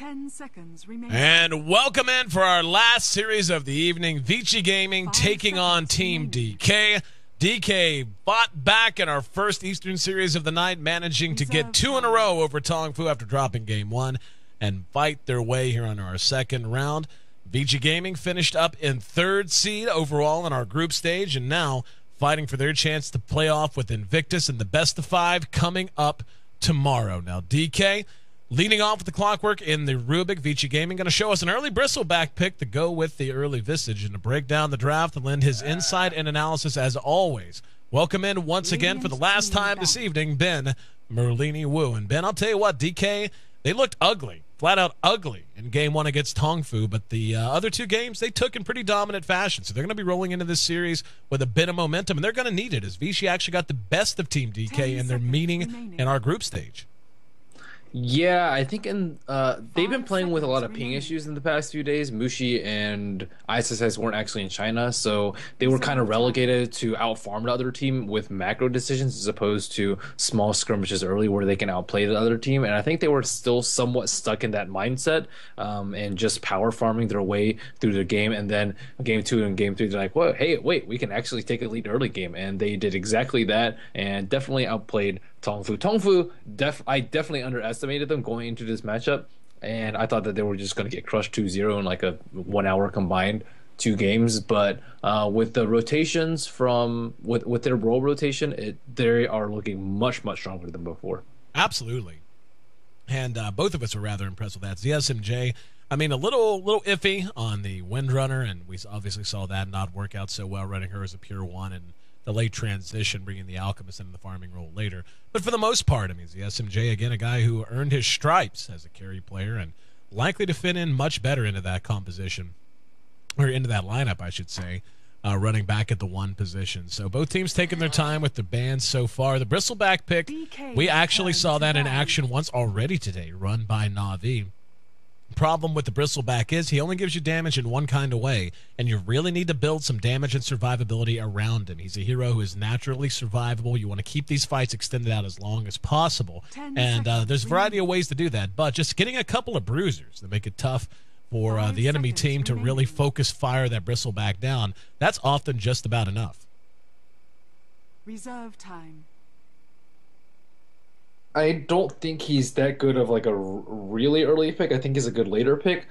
10 seconds remaining. And welcome in for our last series of the evening. Vici Gaming taking on Team DK. DK fought back in our first Eastern series of the night, managing to get 2 in a row over Tong Fu after dropping game 1 and fight their way here on our second round. Vici Gaming finished up in 3rd seed overall in our group stage and now fighting for their chance to play off with Invictus in the best of 5 coming up tomorrow. Now DK leading off with the clockwork in the Rubik. Vici Gaming going to show us an early bristleback pick to go with the early Visage and to break down the draft and lend his insight and analysis as always. Welcome in once again for the last time this evening, Ben Merlini Wu. And Ben, I'll tell you what, DK, they looked ugly, flat out ugly in game 1 against Tong Fu, but the other 2 games they took in pretty dominant fashion. So they're going to be rolling into this series with a bit of momentum, and they're going to need it as Vici actually got the best of Team DK in their meeting in our group stage. Yeah, I think they've been playing with a lot of ping issues in the past few days. Mushi and ISSS weren't actually in China, so they were kind of relegated to outfarm the other team with macro decisions as opposed to small skirmishes early where they can outplay the other team. And I think they were still somewhat stuck in that mindset and just power farming their way through the game. And then game 2 and game 3, they're like, "Whoa, hey, wait, we can actually take a lead early game." And they did exactly that and definitely outplayed Tong Fu. Tong Fu, I definitely underestimated them going into this matchup, and I thought that they were just going to get crushed 2-0 in like a 1 hour combined 2 games. But with the rotations with their role rotation, they are looking much stronger than before. Absolutely, and both of us were rather impressed with that. ZSMJ, I mean, a little iffy on the Windrunner, and we obviously saw that not work out so well, running her as a pure 1 and the late transition, bringing the Alchemist into the farming role later. But for the most part, I mean, the SMJ, again, a guy who earned his stripes as a carry player and likely to fit in much better into that composition, or into that lineup, I should say, running back at the 1 position. So both teams taking their time with the bans so far. The bristleback pick, we actually saw that in action once already today, run by Na'Vi. Problem with the bristleback is he only gives you damage in one kind of way, and you really need to build some damage and survivability around him. He's a hero who is naturally survivable. You want to keep these fights extended out as long as possible, and there's a variety of ways to do that, but just getting a couple of bruisers that make it tough for the enemy team to really focus fire that bristleback down, that's often just about enough. Reserve time. I don't think he's that good of like a really early pick. I think he's a good later pick,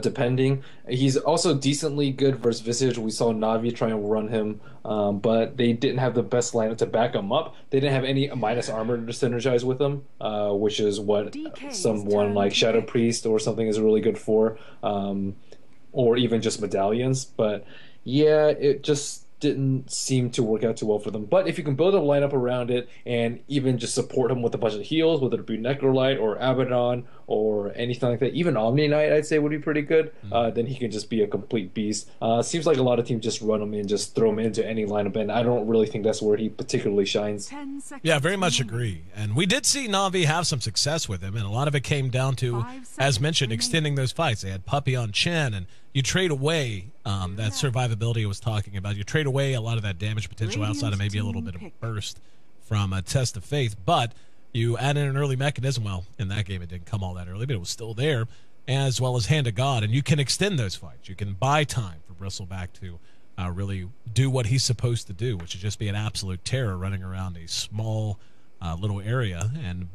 depending. He's also decently good versus Visage. We saw Na'Vi try and run him, but they didn't have the best lineup to back him up. They didn't have any minus armor to synergize with him, which is what someone like Shadow Priest or something is really good for, or even just medallions. But yeah, it just didn't seem to work out too well for them. But if you can build a lineup around it and even just support him with a bunch of heals, whether it be Necrolite or Abaddon or anything like that, even Omni Knight I'd say would be pretty good, then he can just be a complete beast. Seems like a lot of teams just run him and just throw him into any lineup, and I don't really think that's where he particularly shines. Yeah, very much agree. And we did see Na'Vi have some success with him, and a lot of it came down to, as mentioned, extending those fights. They had Puppy on Chen, and you trade away that survivability I was talking about. You trade away a lot of that damage potential outside of maybe a little bit of burst from a Test of Faith, but you add in an early mechanism. Well, in that game it didn't come all that early, but it was still there, as well as Hand of God, and you can extend those fights. You can buy time for Bristleback to really do what he's supposed to do, which is just be an absolute terror running around a small little area and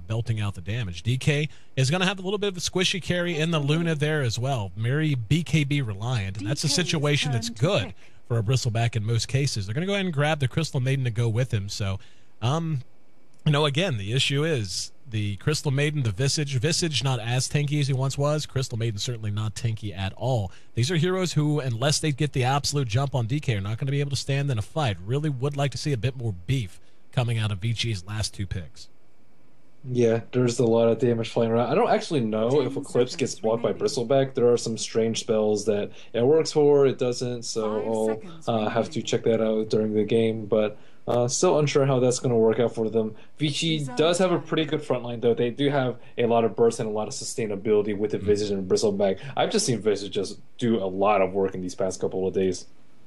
belting out the damage. DK is going to have a little bit of a squishy carry in the Luna there as well. Very BKB reliant, and that's a situation that's good for a bristleback in most cases. They're going to go ahead and grab the Crystal Maiden to go with him. So, you know, again, the issue is the Crystal Maiden, the Visage not as tanky as he once was. Crystal Maiden certainly not tanky at all. These are heroes who, unless they get the absolute jump on DK, are not going to be able to stand in a fight. Really would like to see a bit more beef coming out of Vici's last 2 picks. Yeah, there's a lot of damage flying around. I don't actually know if Eclipse gets blocked by Bristleback. There are some strange spells that it works for, it doesn't, so I'll have to check that out during the game. But still unsure how that's going to work out for them. Vici does have a pretty good front line, though. They do have a lot of burst and a lot of sustainability with the Visage and Bristleback. I've just seen Visage just do a lot of work in these past couple of days.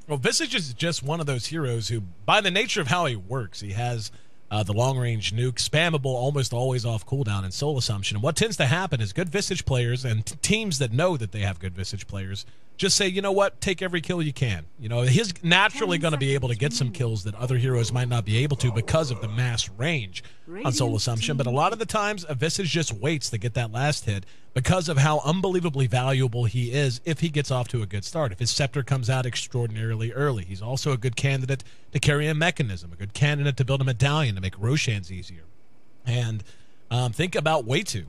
Well, Visage is just one of those heroes who, by the nature of how he works, he has the long-range nuke, spammable, almost always off cooldown, and soul assumption. And what tends to happen is good Visage players and teams that know that they have good Visage players just say, you know what, take every kill you can. You know, he's naturally going to be able to get some kills that other heroes might not be able to because of the mass range on soul assumption. But a lot of the times, a Visage just waits to get that last hit because of how unbelievably valuable he is if he gets off to a good start. If his scepter comes out extraordinarily early, he's also a good candidate to carry a mechanism, a good candidate to build a medallion to make Roshans easier. And think about Waytu,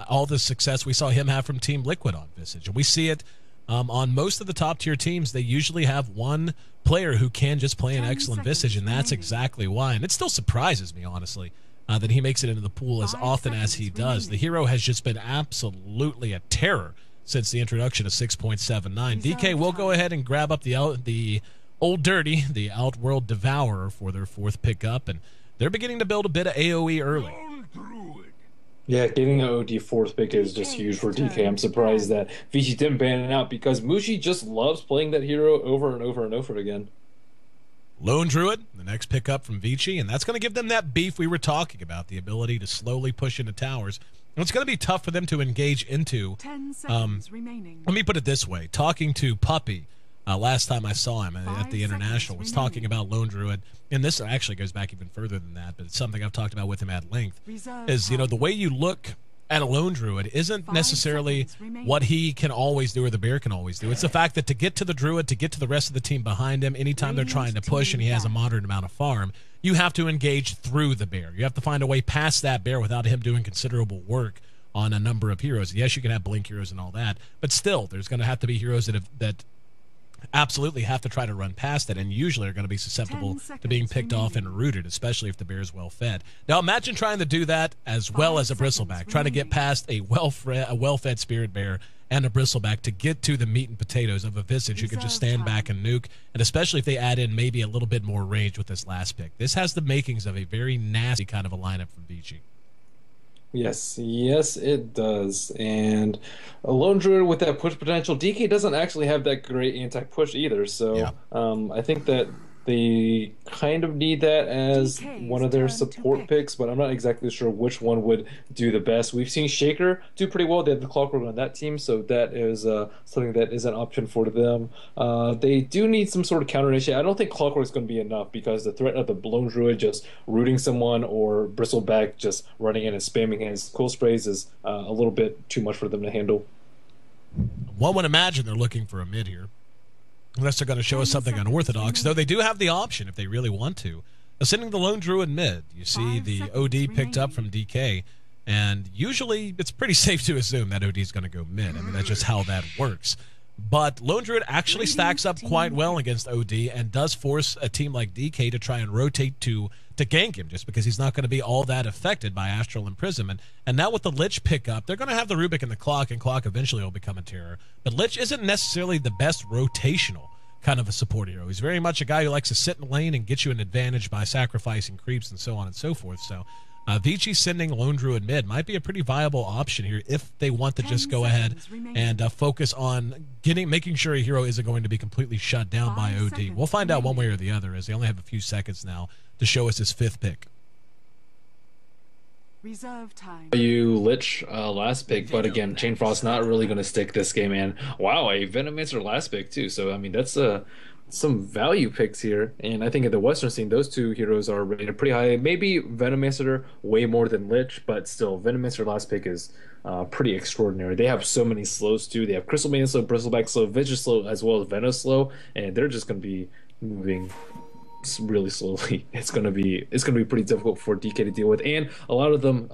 all the success we saw him have from Team Liquid on Visage. And we see it on most of the top-tier teams. They usually have one player who can just play an excellent Visage, and that's exactly why. And it still surprises me, honestly, that he makes it into the pool as often as he does. The hero has just been absolutely a terror since the introduction of 6.79. DK will go ahead and grab up the Old Dirty, the Outworld Devourer, for their 4th pickup, and they're beginning to build a bit of AoE early. Yeah, getting an OD 4th pick is just huge for DK. I'm surprised that Vici didn't ban it out because Mushi just loves playing that hero over and over and over again. Lone Druid, the next pickup from Vici, and that's going to give them that beef we were talking about, the ability to slowly push into towers. And it's going to be tough for them to engage into. 10 seconds remaining. Let me put it this way. Talking to Puppy last time I saw him at the International was talking about Lone Druid, and this actually goes back even further than that, but it's something I've talked about with him at length, is, you know, the way you look at a Lone Druid isn't necessarily what he can always do or the bear can always do. It's the fact that to get to the Druid, to get to the rest of the team behind him, anytime they're trying to push and he has a moderate amount of farm, you have to engage through the bear. You have to find a way past that bear without him doing considerable work on a number of heroes. Yes, you can have blink heroes and all that, but still, there's going to have to be heroes that absolutely have to try to run past it, and usually are going to be susceptible to being picked off and rooted, especially if the bear is well fed. Now imagine trying to do that as well as a bristleback, trying to get past a well-fed spirit bear and a bristleback to get to the meat and potatoes of a Visage who can just stand back and nuke, and especially if they add in maybe a little bit more range with this last pick. This has the makings of a very nasty kind of a lineup from Vici. Yes, it does. And a Lone Druid with that push potential, DK doesn't actually have that great anti-push either. So Yeah. I think that they kind of need that as one of their support picks, but I'm not exactly sure which one would do the best. We've seen Shaker do pretty well. They have the Clockwork on that team, so that is something that is an option for them. They do need some sort of counter initiative. I don't think Clockwork is going to be enough because the threat of the Lone Druid just rooting someone or Bristleback just running in and spamming his cool sprays is a little bit too much for them to handle. One would imagine they're looking for a mid here, unless they're going to show us something unorthodox, though they do have the option if they really want to. Sending the Lone Druid mid, you see the OD picked up from DK, and usually it's pretty safe to assume that OD is going to go mid. I mean, that's just how that works. But Lone Druid actually stacks up quite well against OD and does force a team like DK to try and rotate to gank him, just because he's not going to be all that affected by Astral Imprisonment. And now with the Lich pickup, they're going to have the Rubik and the Clock, and Clock eventually will become a terror. But Lich isn't necessarily the best rotational kind of a support hero. He's very much a guy who likes to sit in lane and get you an advantage by sacrificing creeps and so on and so forth. So Vici sending Lone Druid mid might be a pretty viable option here if they want to just go ahead and focus on making sure a hero isn't going to be completely shut down by OD. We'll find out one way or the other, as they only have a few seconds now to show us his 5th pick. Reserve time. You Lich last pick, but again, Chain Frost not really going to stick this game. And wow, a Venomancer last pick too. So I mean, that's some value picks here. And I think in the Western scene, those two heroes are rated pretty high. Maybe Venomancer way more than Lich, but still, Venomancer last pick is pretty extraordinary. They have so many slows too. They have Crystal Maiden slow, Bristleback slow, Vicious slow, as well as Venom slow, and they're just going to be moving really slowly. It's gonna be pretty difficult for DK to deal with, and a lot of them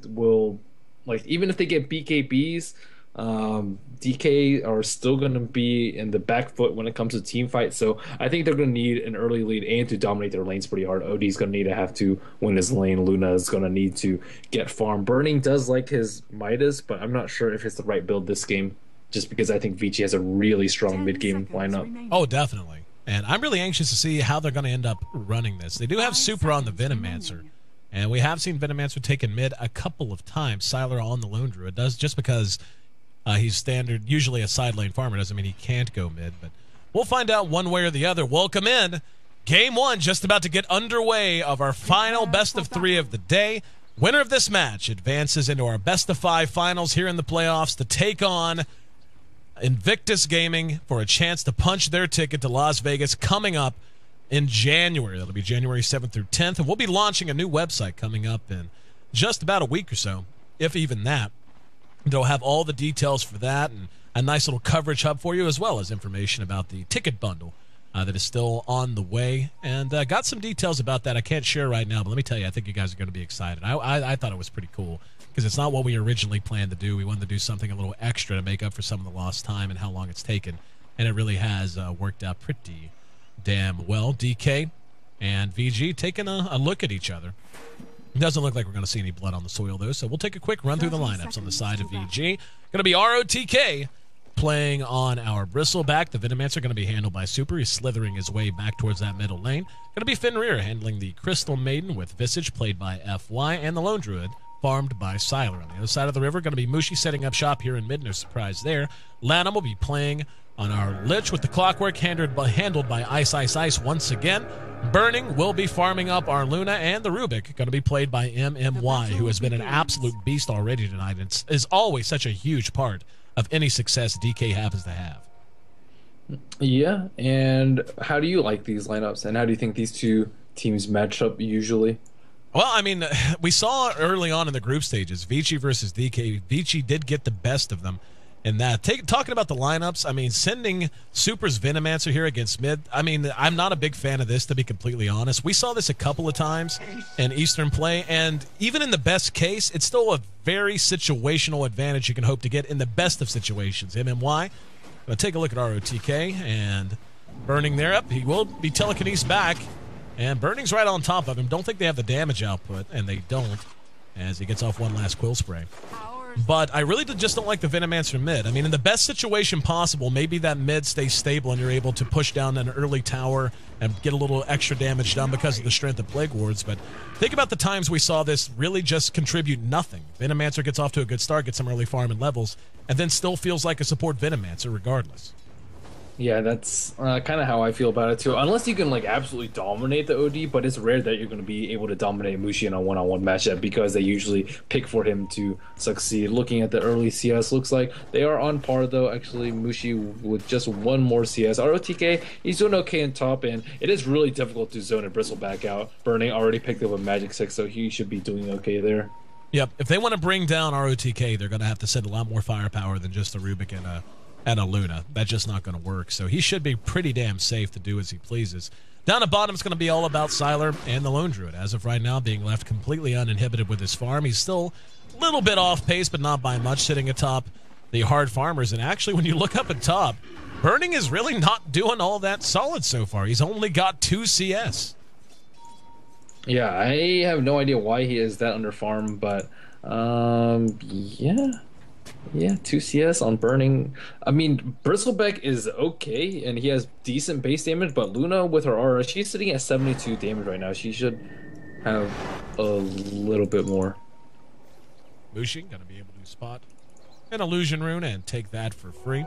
will, like, even if they get BKBs, DK are still gonna be in the back foot when it comes to team fight. So I think they're gonna need an early lead and to dominate their lanes pretty hard. OD's gonna need to have to win his lane. Luna is gonna need to get farm. Burning does like his Midas, but I'm not sure if it's the right build this game, just because I think Vici has a really strong mid game lineup. Oh, definitely. And I'm really anxious to see how they're going to end up running this. They do have Super on the Venomancer, and we have seen Venomancer taken mid a couple of times. Sylar on the Lone Druid does, just because he's standard, usually a side lane farmer, doesn't mean he can't go mid. But we'll find out one way or the other. Welcome in Game 1 just about to get underway of our final best of 3 of the day. Winner of this match advances into our best of 5 finals here in the playoffs to take on Invictus Gaming for a chance to punch their ticket to Las Vegas coming up in January. That'll be January 7th through 10th, and we'll be launching a new website coming up in just about a week or so, if even that. They'll have all the details for that and a nice little coverage hub for you, as well as information about the ticket bundle that is still on the way. And got some details about that I can't share right now, but let me tell you, I think you guys are going to be excited. I thought it was pretty cool because it's not what we originally planned to do. We wanted to do something a little extra to make up for some of the lost time and how long it's taken, and it really has worked out pretty damn well. DK and VG taking a look at each other. It doesn't look like we're going to see any blood on the soil, though, so we'll take a quick run through the lineups on the side of VG. Going to be ROTK playing on our Bristleback. The Venomancer going to be handled by Super. He's slithering his way back towards that middle lane. Going to be Fenrir handling the Crystal Maiden with Visage, played by FY, and the Lone Druid, farmed by Sylar. On the other side of the river, going to be Mushi setting up shop here in mid. No surprise there. Lanham will be playing on our Lich with the Clockwork, handled by Ice once again. Burning will be farming up our Luna, and the Rubik going to be played by MMY, who has been an absolute beast already tonight and is always such a huge part of any success DK happens to have. Yeah, and how do you like these lineups, and how do you think these two teams match up usually? Well, I mean, we saw early on in the group stages, Vici versus DK. Vici did get the best of them in that. Talking about the lineups, I mean, sending Super's Venomancer here against mid, I mean, I'm not a big fan of this, to be completely honest. We saw this a couple of times in Eastern play, and even in the best case, it's still a very situational advantage you can hope to get in the best of situations. MMY, going to take a look at ROTK, and Burning there up. He will be telekinesis back, and Burning's right on top of him. Don't think they have the damage output, and they don't, as he gets off one last Quill Spray. But I really just don't like the Venomancer mid. I mean, in the best situation possible, maybe that mid stays stable and you're able to push down an early tower and get a little extra damage done because of the strength of Plague Wards. But think about the times we saw this really just contribute nothing. Venomancer gets off to a good start, gets some early farm and levels, and then still feels like a support Venomancer regardless. Yeah, that's kind of how I feel about it too. Unless you can like absolutely dominate the OD, but it's rare that you're going to be able to dominate Mushi in a one-on-one matchup because they usually pick for him to succeed. Looking at the early CS, looks like they are on par though. Actually, Mushi with just one more CS. ROTK, he's doing okay in top, and it is really difficult to zone a Bristleback out. Burning already picked up a Magic 6, so he should be doing okay there. Yep, if they want to bring down ROTK, they're going to have to send a lot more firepower than just a Rubik and a Luna. That's just not going to work. So he should be pretty damn safe to do as he pleases. Down at bottom, it's going to be all about Sylar and the Lone Druid. As of right now, being left completely uninhibited with his farm. He's still a little bit off pace, but not by much, sitting atop the hard farmers. And actually, when you look up at top, Burning is really not doing all that solid so far. He's only got 2 CS. Yeah, I have no idea why he is that under farm, but yeah, 2 CS on Burning. I mean, Bristleback is okay, and he has decent base damage, but Luna with her aura, she's sitting at 72 damage right now. She should have a little bit more. Mushi going to be able to spot an Illusion Rune and take that for free.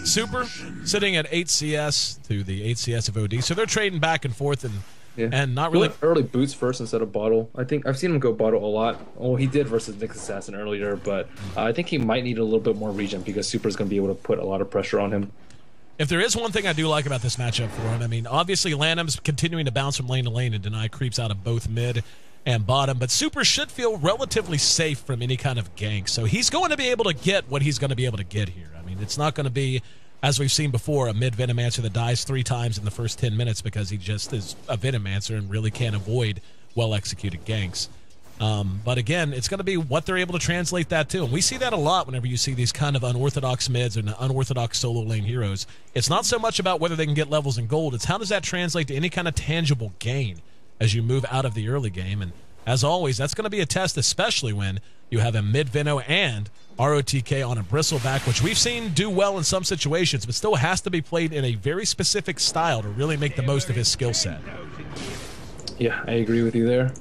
Super sitting at 8 CS to the 8 CS of OD, so they're trading back and forth and not really early boots first instead of bottle. I think I've seen him go bottle a lot. Oh, he did versus Nyx Assassin earlier, but I think he might need a little bit more regen because Super's going to be able to put a lot of pressure on him. If there is one thing I do like about this matchup for him, I mean, obviously Lanham's continuing to bounce from lane to lane and deny creeps out of both mid and bottom, but Super should feel relatively safe from any kind of gank, so he's going to be able to get what he's going to be able to get here. I mean, it's not going to be, as we've seen before, a mid Venomancer that dies 3 times in the first 10 minutes because he just is a Venomancer and really can't avoid well-executed ganks. But again, it's going to be what they're able to translate that to. And we see that a lot whenever you see these kind of unorthodox mids and unorthodox solo lane heroes. It's not so much about whether they can get levels in gold. It's how does that translate to any kind of tangible gain as you move out of the early game. And as always, that's going to be a test, especially when you have a mid-Veno and ROTK on a Bristleback, which we've seen do well in some situations, but still has to be played in a very specific style to really make the most of his skill set. Yeah, I agree with you there.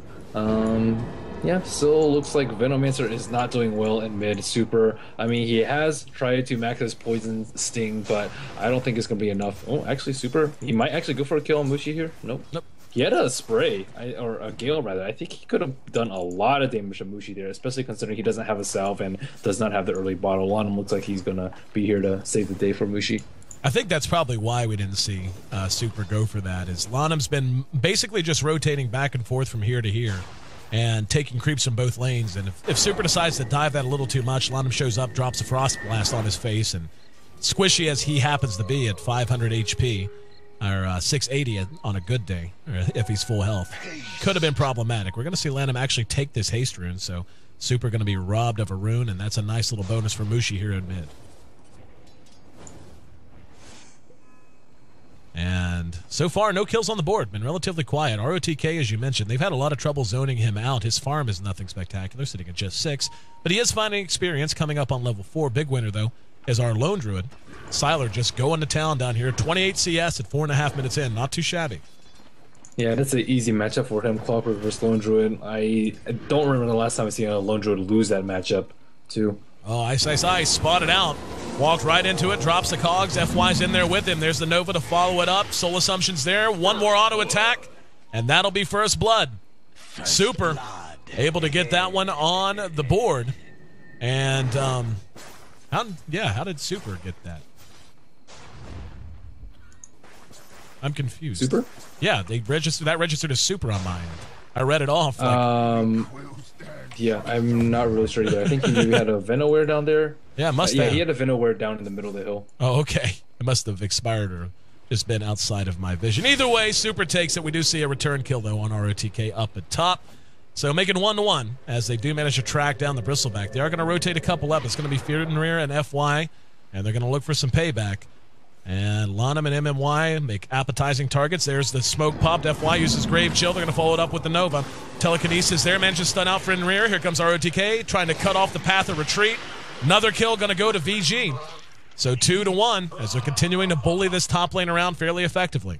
Yeah, still looks like Venomancer is not doing well in mid super. I mean, he has tried to max his poison sting, but I don't think it's going to be enough. Oh, actually, super. He might actually go for a kill on Mushi here. Nope. Nope. He had a spray, or a gale rather. I think he could have done a lot of damage to Mushi there, especially considering he doesn't have a salve and does not have the early bottle on him. Looks like he's going to be here to save the day for Mushi. I think that's probably why we didn't see Super go for that, is Lanham's been basically just rotating back and forth from here to here and taking creeps from both lanes. And if Super decides to dive that a little too much, Lanham shows up, drops a Frost Blast on his face, and squishy as he happens to be at 500 HP, or 680 on a good day, or if he's full health, could have been problematic. We're going to see Lanham actually take this haste rune, so Super going to be robbed of a rune, and that's a nice little bonus for Mushi here in mid. And so far, no kills on the board. Been relatively quiet. ROTK, as you mentioned, they've had a lot of trouble zoning him out. His farm is nothing spectacular, sitting at just 6. But he is finding experience coming up on level 4. Big winner, though, is our Lone Druid. Sylar just going to town down here. 28 CS at 4.5 minutes in. Not too shabby. Yeah, that's an easy matchup for him. Clockwork versus Lone Druid. I don't remember the last time I seen a Lone Druid lose that matchup, too. Oh, Ice, Ice, Ice. Spotted out. Walked right into it, drops the cogs. FY's in there with him. There's the Nova to follow it up. Soul Assumption's there. One more auto attack, and that'll be first blood. Super able to get that one on the board. And, how did Super get that? I'm confused. Super? Yeah, they registered as Super on mine. I read it off. Yeah, I'm not really sure either. I think he maybe had a Venoware down there. Yeah, must have. Yeah, he had a Venoware down in the middle of the hill. Oh, okay. It must have expired or just been outside of my vision. Either way, Super takes it. We do see a return kill, though, on ROTK up at top. So making 1-1 as they do manage to track down the Bristleback. They are going to rotate a couple up. It's going to be Fear and FY, and they're going to look for some payback. And Lanham and MMY make appetizing targets. There's the smoke popped. FY uses Grave Chill. They're going to follow it up with the Nova. Telekinesis there. Manages to stun out for in rear. Here comes ROTK trying to cut off the path of retreat. Another kill going to go to VG. So 2-1 as they're continuing to bully this top lane around fairly effectively.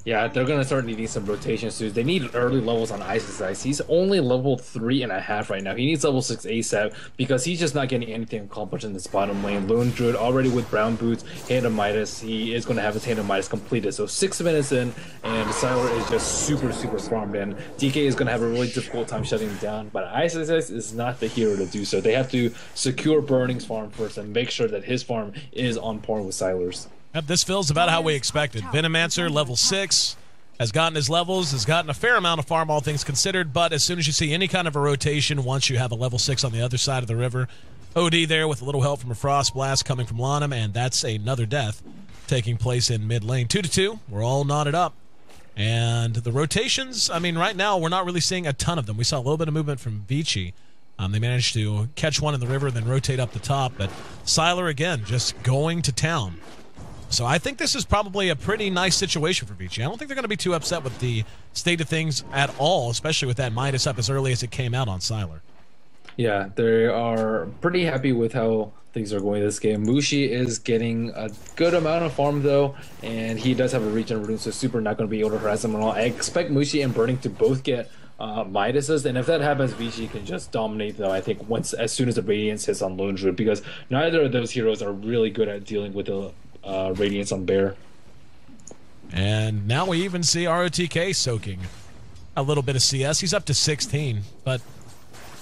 Yeah, they're going to start needing some rotation soon. They need early levels on Ice's Ice. He's only level 3.5 right now. He needs level 6 ASAP because he's just not getting anything accomplished in this bottom lane. Lone Druid already with Brown Boots, Hand of Midas. He is going to have his Hand of Midas completed. So 6 minutes in, and Sylar is just super farmed in. DK is going to have a really difficult time shutting him down, but Ice's Ice is not the hero to do so. They have to secure Burning's farm first and make sure that his farm is on par with Sylar's. Yep, this feels about how we expected. Venomancer, level 6, has gotten his levels, has gotten a fair amount of farm, all things considered, but as soon as you see any kind of a rotation, once you have a level 6 on the other side of the river, OD there with a little help from a Frost Blast coming from Lanham, and that's another death taking place in mid lane. 2-2, we're all knotted up. And the rotations, I mean, right now we're not really seeing a ton of them. We saw a little bit of movement from Vici. They managed to catch one in the river, then rotate up the top, but Sylar, again, just going to town. So I think this is probably a pretty nice situation for Vici. I don't think they're going to be too upset with the state of things at all, especially with that Midas up as early as it came out on Sylar. Yeah, they are pretty happy with how things are going this game. Mushi is getting a good amount of farm, though, and he does have a regen rune, so Super not going to be able to harass him at all. I expect Mushi and Burning to both get Midases, and if that happens, Vici can just dominate, though, I think, as soon as the Radiance hits on Lone Druid, because neither of those heroes are really good at dealing with the Radiance on Bear. And now we even see ROTK soaking a little bit of CS. He's up to 16. But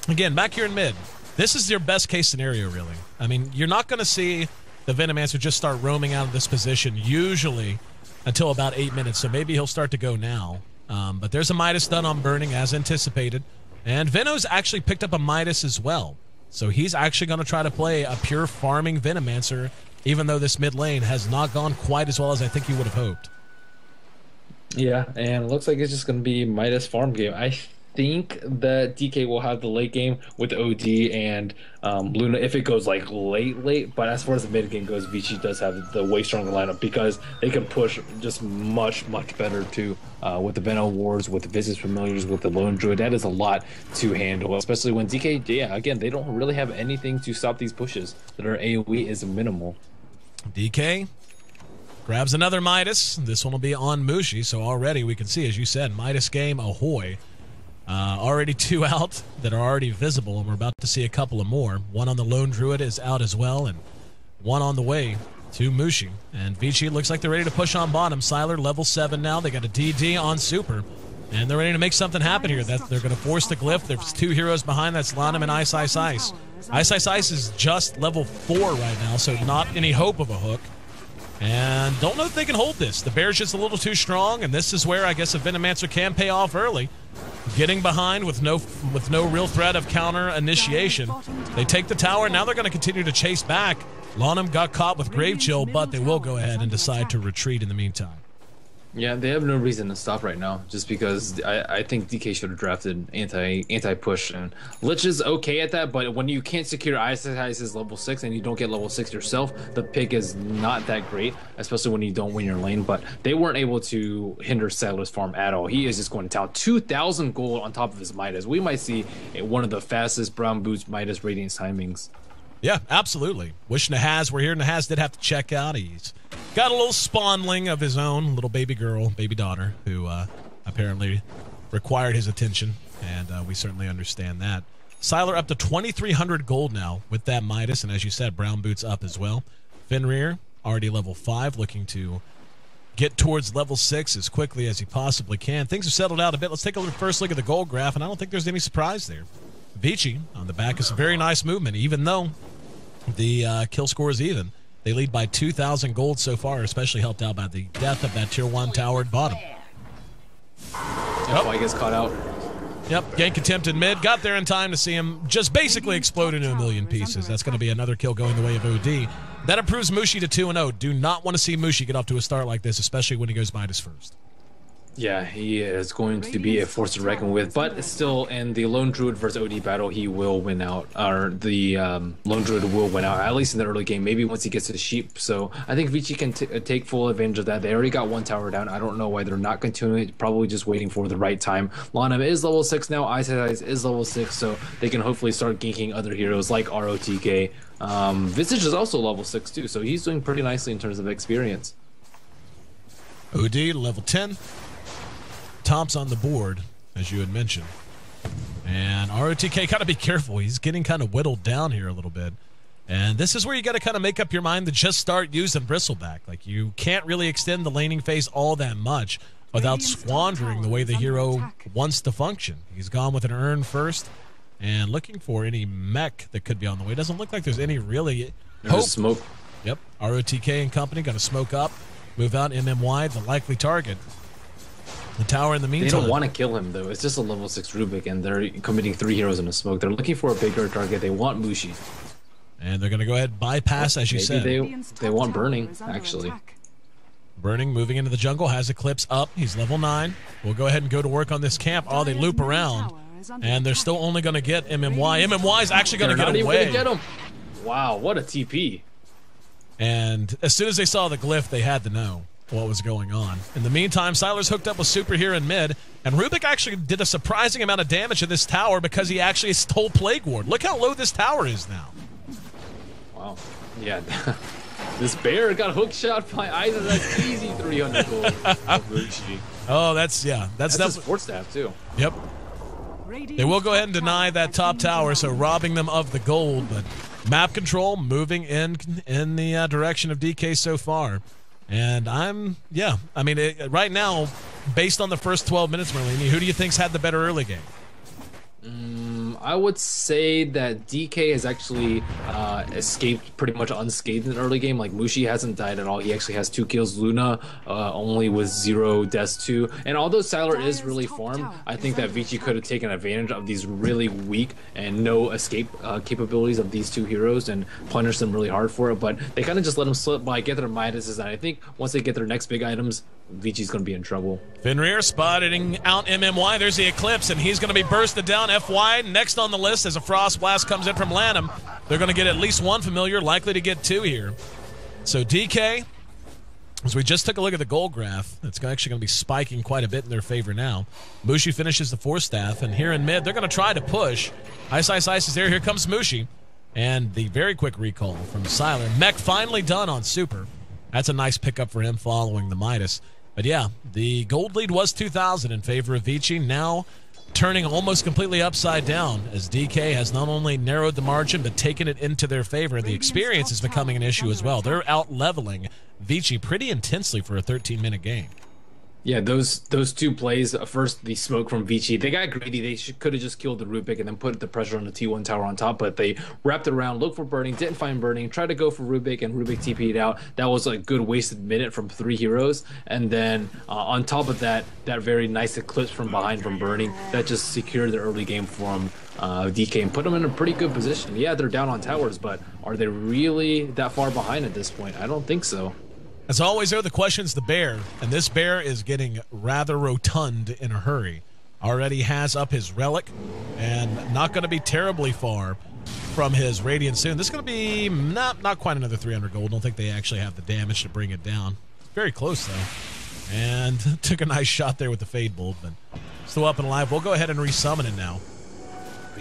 again, back here in mid, this is your best case scenario, really. I mean, you're not going to see the Venomancer just start roaming out of this position usually until about 8 minutes. So maybe he'll start to go now. But there's a Midas done on Burning as anticipated. And Veno's actually picked up a Midas as well. So he's actually going to try to play a pure farming Venomancer, even though this mid lane has not gone quite as well as I think he would have hoped. Yeah, and it looks like it's just going to be Midas farm game. I think that DK will have the late game with OD and Luna if it goes like late. But as far as the mid game goes, Vici does have the way stronger lineup because they can push just much better too with the Venom Wars, with the Visage Familiars, with the Lone Druid. That is a lot to handle, especially when DK, yeah, again, they don't really have anything to stop these pushes. Their AoE is minimal. DK grabs another Midas. This one will be on Mushi, so already we can see, as you said, Midas game ahoy. Already 2 out that are already visible, and we're about to see a couple of more. One on the Lone Druid is out as well, and one on the way to Mushi. And Vici looks like they're ready to push on bottom. Siler level 7 now. They got a DD on Super, and they're ready to make something happen here. They're going to force the glyph. There's 2 heroes behind. That's Lanham and Ice Ice Ice. Ice Ice Ice is just level 4 right now, so not any hope of a hook. And don't know if they can hold this. The Bear's just a little too strong, and this is where I guess a Venomancer can pay off early. Getting behind with no real threat of counter initiation. They take the tower. Now they're going to continue to chase back. Lanham got caught with Grave Chill, but they will go ahead and decide to retreat in the meantime. Yeah, they have no reason to stop right now, just because I think DK should have drafted anti-push, and Lich is okay at that, but when you can't secure Ice's level 6 and you don't get level 6 yourself, the pick is not that great, especially when you don't win your lane. But they weren't able to hinder Saddler's farm at all. He is just going to town 2,000 gold on top of his Midas. We might see one of the fastest Brown Boots Midas Radiance timings. Yeah, absolutely. Wish Nahaz were here. Nahaz did have to check out. He's got a little spawnling of his own, little baby girl, baby daughter, who apparently required his attention, and we certainly understand that. Siler up to 2,300 gold now with that Midas, and as you said, Brown Boots up as well. Fenrir, already level 5, looking to get towards level 6 as quickly as he possibly can. Things have settled out a bit. Let's take a first look at the gold graph, and I don't think there's any surprise there. Vici on the back is some very nice movement, even though the kill score is even. They lead by 2,000 gold so far, especially helped out by the death of that tier 1 tower at bottom. Yep. Why he gets caught out. Yep, gank attempt in mid. Got there in time to see him just basically explode into a million pieces. That's going to be another kill going the way of OD. That improves Mushi to 2-0. Do not want to see Mushi get off to a start like this, especially when he goes Midas first. Yeah, he is going to be a force to reckon with, but still, in the Lone Druid versus OD battle, he will win out, or the Lone Druid will win out, at least in the early game, maybe once he gets to the sheep. So I think Vici can take full advantage of that. They already got 1 tower down. I don't know why they're not continuing it, probably just waiting for the right time. Lanham is level 6 now, Ice is level 6, so they can hopefully start ganking other heroes like ROTK. Visage is also level 6 too, so he's doing pretty nicely in terms of experience. OD level 10. Tops on the board, as you had mentioned. And ROTK, got to be careful. He's getting kind of whittled down here a little bit. And this is where you got to kind of make up your mind to just start using Bristleback. Like, you can't really extend the laning phase all that much without squandering the way the hero wants to function. He's gone with an Urn first and looking for any mech that could be on the way. Doesn't look like there's any really hope. Smoke. Yep, ROTK and company got to smoke up, move out MMY, the likely target. The tower in the meantime. They don't want to kill him, though. It's just a level 6 Rubik, and they're committing 3 heroes in a smoke. They're looking for a bigger target. They want Mushi. And they're going to go ahead and bypass, as you said. They want Burning, actually. Burning, moving into the jungle, has Eclipse up. He's level 9. We'll go ahead and go to work on this camp. Oh, they loop around. And they're still only going to get MMY. MMY is actually going to get away. Get him. Wow, what a TP. And as soon as they saw the glyph, they had to know what was going on. In the meantime, Siler's hooked up with Super here in mid, and Rubik actually did a surprising amount of damage to this tower because he actually stole Plague Ward. Look how low this tower is now. Wow. Yeah. This bear got hook shot by Isaac. That's easy 300 gold. Oh, that's a sports staff, too. Yep. They will go ahead and deny that top tower, so robbing them of the gold, but map control moving in the direction of DK so far. And right now, based on the first 12 minutes, Merlini, who do you think's had the better early game? I would say that DK has actually escaped pretty much unscathed in the early game. Like, Mushi hasn't died at all. He actually has 2 kills. Luna only with 0 deaths too. And although Siler is really farmed, I think that Vici could have taken advantage of these really weak and no escape capabilities of these 2 heroes and punished them really hard for it. But they kind of just let them slip by, get their Midases, and I think once they get their next big items, Vici's going to be in trouble. Fenrir spotting out MMY. There's the Eclipse, and he's going to be bursted down. FY next on the list as a Frost Blast comes in from Lanham. They're going to get at least 1 familiar, likely to get 2 here. So DK, as we just took a look at the gold graph, it's actually going to be spiking quite a bit in their favor now. Mushi finishes the 4 staff, and here in mid, they're going to try to push. Ice is there. Here comes Mushi. And the very quick recall from Siler. Mech finally done on Super. That's a nice pickup for him following the Midas. But yeah, the gold lead was 2,000 in favor of Vici. Now turning almost completely upside down as DK has not only narrowed the margin but taken it into their favor. The experience is becoming an issue as well. They're out-leveling Vici pretty intensely for a 13-minute game. Yeah, those two plays, first the smoke from Vici, they got greedy. They could have just killed the Rubik and then put the pressure on the T1 tower on top, but they wrapped it around, looked for burning, didn't find burning, tried to go for Rubik, and Rubik TP'd out. That was a good wasted minute from 3 heroes. And then on top of that, that very nice eclipse from behind from burning, that just secured the early game from DK and put them in a pretty good position. Yeah, they're down on towers, but are they really that far behind at this point? I don't think so. As always, the question's the bear, and this bear is getting rather rotund in a hurry. Already has up his relic, and not going to be terribly far from his Radiant soon. This is going to be not quite another 300 gold. Don't think they actually have the damage to bring it down. Very close, though. And took a nice shot there with the Fade Bolt, but still up and alive. We'll go ahead and resummon it now.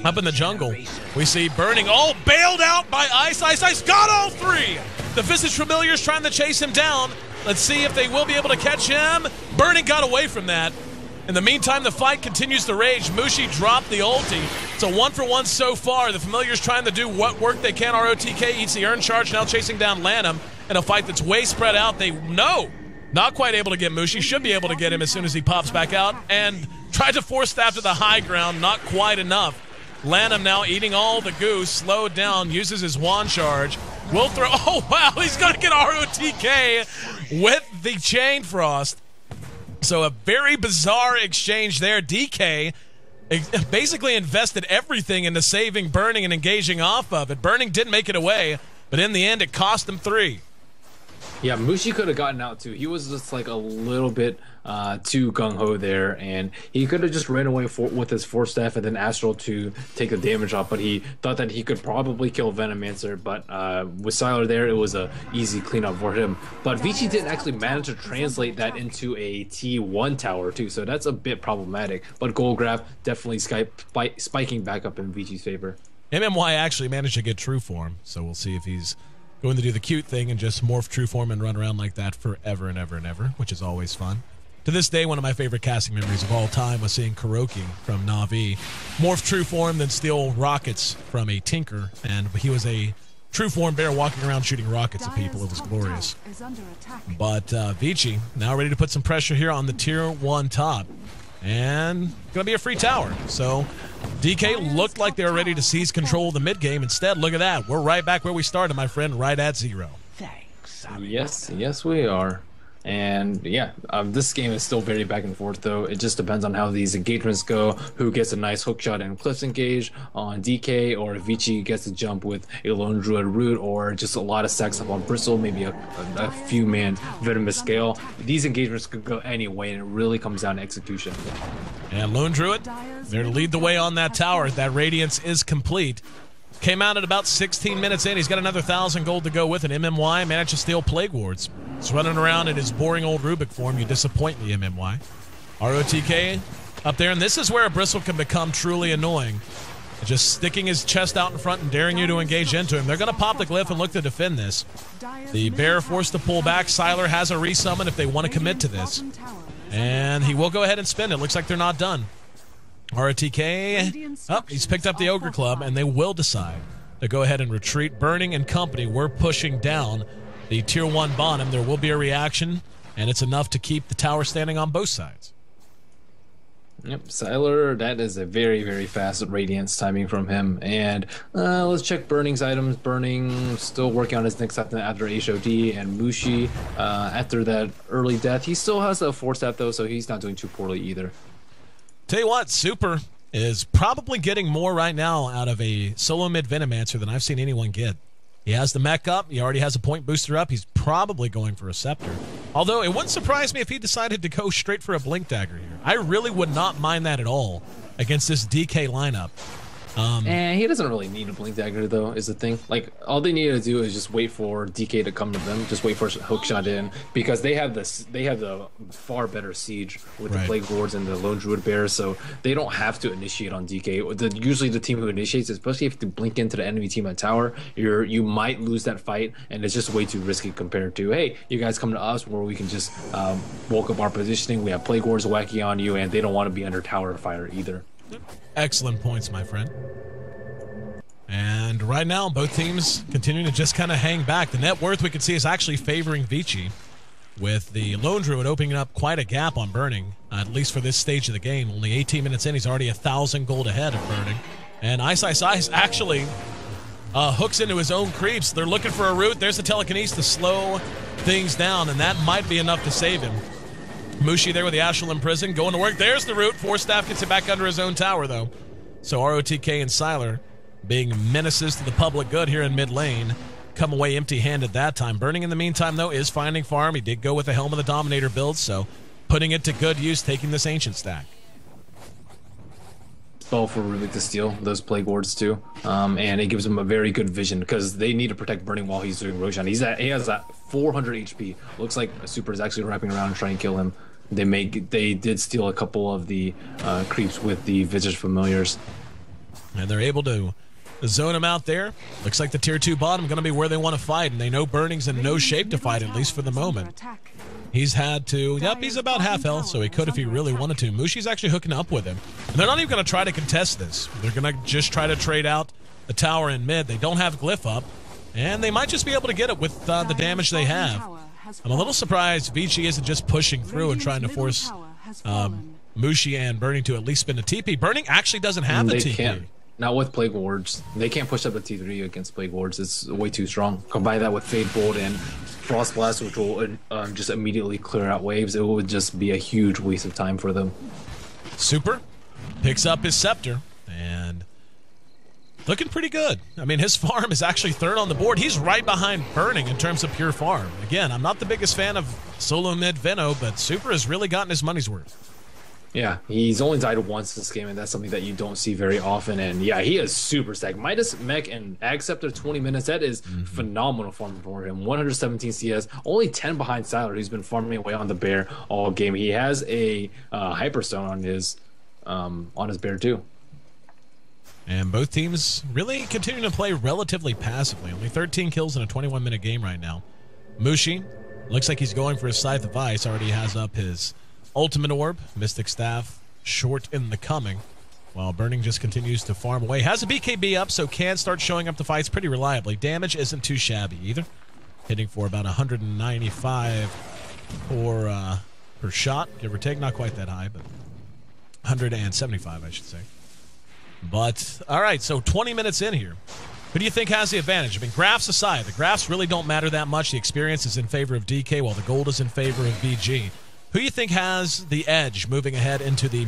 Up in the jungle, we see Burning all bailed out by Ice. Ice got all three! The Visage Familiar's trying to chase him down. Let's see if they will be able to catch him. Burning got away from that. In the meantime, the fight continues to rage. Mushi dropped the ulti. It's a 1-for-1 so far. The Familiar's trying to do what work they can. ROTK eats the Earn Charge, now chasing down Lanham in a fight that's way spread out. They know. Not quite able to get Mushi. Should be able to get him as soon as he pops back out. And tried to force staff to the high ground. Not quite enough. Lanham now eating all the goo, slowed down, uses his wand charge. Will throw, oh wow, he's gonna get ROTK with the Chain Frost. So a very bizarre exchange there. DK basically invested everything into saving Burning and engaging off of it. Burning didn't make it away, but in the end it cost him 3. Yeah, Mushi could have gotten out too. He was just like a little bit too gung-ho there, and he could have just ran away with his Force Staff and then Astral to take the damage off, but he thought that he could probably kill Venomancer, but with Sylar there, it was a easy cleanup for him. But Vici didn't actually manage to translate that into a T1 tower too, so that's a bit problematic. But Goldgraph definitely spiking back up in Vici's favor. MMY actually managed to get True Form, so we'll see if he's going to do the cute thing and just morph True Form and run around like that forever and ever and ever, which is always fun. To this day, one of my favorite casting memories of all time was seeing Kuroki from Na'Vi morph True Form, then steal rockets from a Tinker, and he was a True Form bear walking around shooting rockets at people. It was glorious. But Vici now ready to put some pressure here on the Tier 1 top. And going to be a free tower. So DK looked like they were ready to seize control of the mid game. Instead, look at that. We're right back where we started, my friend, right at 0. Thanks. Yes, we are. And yeah, this game is still very back and forth though. It just depends on how these engagements go, who gets a nice hookshot and cliffs engage on DK, or if Vici gets a jump with a lone druid root, or just a lot of stacks up on Bristle, maybe a few man venomous scale. These engagements could go any way, and it really comes down to execution. And lone druid there to lead the way on that tower. That radiance is complete. Came out at about 16 minutes in. He's got another 1,000 gold to go with it. MMY managed to steal Plague Wards. He's running around in his boring old Rubik form. You disappoint me, MMY. ROTK up there, and this is where a Bristle can become truly annoying. Just sticking his chest out in front and daring you to engage into him. They're going to pop the glyph and look to defend this. The bear forced to pull back. Sylar has a resummon if they want to commit to this. And he will go ahead and spin it. Looks like they're not done. ROTK, he's picked up the Ogre Club, and they will decide to go ahead and retreat. Burning and company, we're pushing down the Tier 1 bottom. There will be a reaction, and it's enough to keep the tower standing on both sides. Yep, Sylar, that is a very, very fast Radiance timing from him. And let's check Burning's items. Burning still working on his next item after HOD, and Mushi, after that early death, he still has a 4-step though, so he's not doing too poorly either. Tell you what, Super is probably getting more right now out of a solo mid Venomancer than I've seen anyone get. He has the mech up. He already has a point booster up. He's probably going for a Scepter. Although, it wouldn't surprise me if he decided to go straight for a Blink Dagger here. I really would not mind that at all against this DK lineup. And he doesn't really need a Blink Dagger though, is the thing. Like, all they need to do is just wait for DK to come to them, just wait for a hookshot in, because they have the far better siege with the Plague Wards and the Lone Druid Bear, so they don't have to initiate on DK. Usually the team who initiates, especially if you blink into the enemy team at tower, you might lose that fight, and it's just way too risky compared to, hey, you guys come to us where we can just bulk up our positioning, we have Plague Wards whacking on you, and they don't want to be under tower fire either. Excellent points, my friend. And right now, both teams continuing to just kind of hang back. The net worth we can see is actually favoring Vici, with the Lone Druid opening up quite a gap on Burning, at least for this stage of the game. Only 18 minutes in, he's already 1,000 gold ahead of Burning. And Ice actually hooks into his own creeps. They're looking for a root. There's the telekinesis to slow things down, and that might be enough to save him. Mushi there with the Astral Imprison, going to work. There's the root. Force Staff gets it back under his own tower, though. So ROTK and Sylar, being menaces to the public good here in mid lane, come away empty-handed that time. Burning, in the meantime, though, is finding farm. He did go with the Helm of the Dominator build, so putting it to good use, taking this Ancient stack. Spell for Rubik to steal those Plague Wards too, and it gives him a very good vision because they need to protect Burning while he's doing Roshan. He has that 400 HP. Looks like a Super is actually wrapping around and trying to kill him. They did steal a couple of the creeps with the Visage Familiars, and they're able to zone him out there. Looks like the tier 2 bottom going to be where they want to fight, and they know Burning's in no shape to fight, at least for the moment. He's had to, he's about half health, so he could if he really wanted to. Mushi's actually hooking up with him. And they're not even going to try to contest this. They're going to just try to trade out the tower in mid. They don't have Glyph up, and they might just be able to get it with the damage they have. I'm a little surprised Vici isn't just pushing through and trying to force Mushi and Burning to at least spin a TP. Burning actually doesn't have the TP. Can't. Not with Plague Wards. They can't push up the T3 against Plague Wards. It's way too strong. Combine that with Fade Bolt and Frost Blast, which will just immediately clear out waves. It would just be a huge waste of time for them. Super picks up his Scepter and looking pretty good. I mean, his farm is actually third on the board. He's right behind Burning in terms of pure farm. Again, I'm not the biggest fan of solo mid Veno, but Super has really gotten his money's worth. Yeah, he's only died once this game, and that's something that you don't see very often. And yeah, he is super stacked. Midas, Mech, and Ag Scepter 20 minutes. That is phenomenal farm for him. 117 CS, only 10 behind Sylar, who's been farming away on the bear all game. He has a Hyperstone on his bear too. And both teams really continuing to play relatively passively. Only 13 kills in a 21-minute game right now. Mushi looks like he's going for his Scythe of Ice. Already has up his Ultimate Orb, Mystic Staff, short in the coming, while Burning just continues to farm away. Has a BKB up, so can start showing up the fights pretty reliably. Damage isn't too shabby either. Hitting for about 195 per shot, give or take. Not quite that high, but 175, I should say. But, all right, so 20 minutes in here. Who do you think has the advantage? I mean, graphs aside, the graphs really don't matter that much. The experience is in favor of DK, while the gold is in favor of BG. Who do you think has the edge moving ahead into the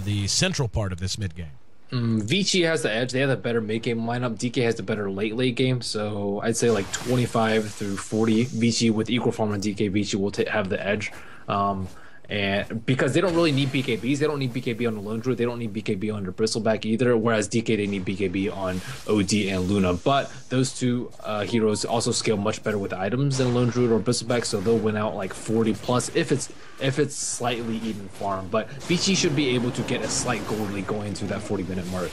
the central part of this mid-game? Vici has the edge. They have the better mid-game lineup. DK has the better late game. So I'd say like 25 through 40. Vici with equal farm and DK, Vici will have the edge. And because they don't really need BKBs, they don't need BKB on the Lone Druid, they don't need BKB on their Bristleback either, whereas DK, they need BKB on OD and Luna. But those two heroes also scale much better with items than Lone Druid or Bristleback, so they'll win out like 40 plus if it's slightly even farm. But Vici should be able to get a slight gold lead going into that 40-minute mark.